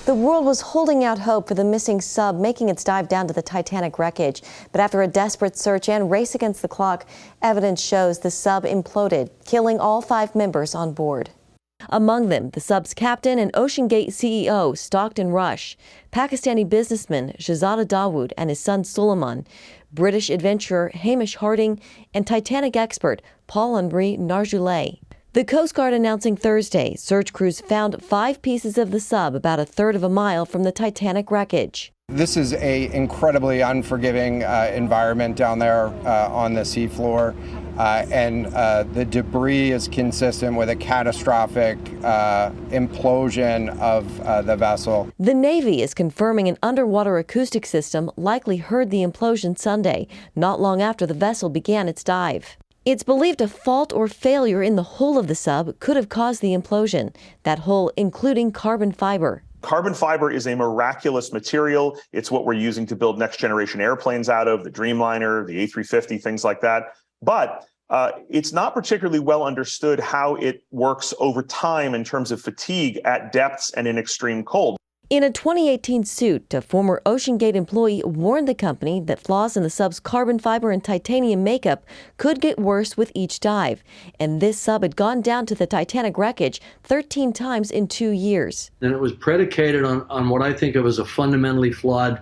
The world was holding out hope for the missing sub making its dive down to the Titanic wreckage. But after a desperate search and race against the clock, evidence shows the sub imploded, killing all 5 members on board. Among them, the sub's captain and OceanGate CEO, Stockton, Pakistani businessman Shahzada Dawood and his son Suleman, British adventurer Hamish Harding, and Titanic expert Paul-Henri Nargeolet. The Coast Guard announcing Thursday search crews found 5 pieces of the sub about a third of a mile from the Titanic wreckage. This is an incredibly unforgiving environment down there on the seafloor, and the debris is consistent with a catastrophic implosion of the vessel. The Navy is confirming an underwater acoustic system likely heard the implosion Sunday, not long after the vessel began its dive. It's believed a fault or failure in the hull of the sub could have caused the implosion, that hull including carbon fiber. Carbon fiber is a miraculous material. It's what we're using to build next-generation airplanes out of, the Dreamliner, the A350, things like that. But it's not particularly well understood how it works over time in terms of fatigue at depths and in extreme cold. In a 2018 suit, a former OceanGate employee warned the company that flaws in the sub's carbon fiber and titanium makeup could get worse with each dive. And this sub had gone down to the Titanic wreckage 13 times in 2 years. And it was predicated on what I think of as a fundamentally flawed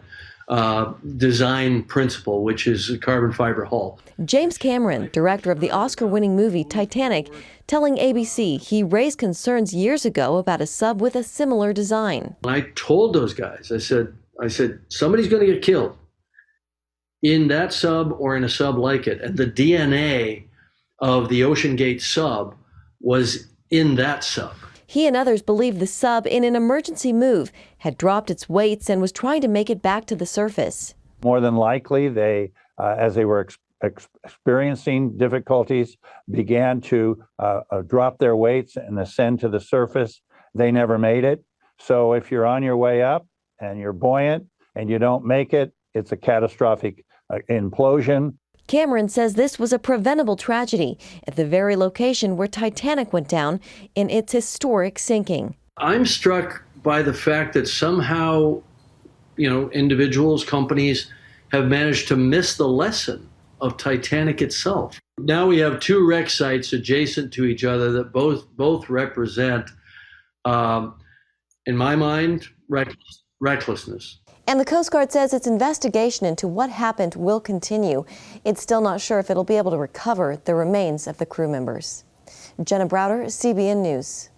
design principle, which is a carbon fiber hull. James Cameron, director of the Oscar-winning movie Titanic, telling ABC he raised concerns years ago about a sub with a similar design. And I told those guys, I said, somebody's going to get killed in that sub or in a sub like it. And the DNA of the OceanGate sub was in that sub. He and others believe the sub, in an emergency move, had dropped its weights and was trying to make it back to the surface. More than likely, they, as they were experiencing difficulties, began to drop their weights and ascend to the surface. They never made it. So if you're on your way up and you're buoyant and you don't make it, it's a catastrophic implosion. Cameron says this was a preventable tragedy at the very location where Titanic went down in its historic sinking. I'm struck by the fact that somehow, individuals, companies have managed to miss the lesson of Titanic itself. Now we have 2 wreck sites adjacent to each other that both represent, in my mind, recklessness. And the Coast Guard says its investigation into what happened will continue. It's still not sure if it'll be able to recover the remains of the crew members. Jenna Browder, CBN News.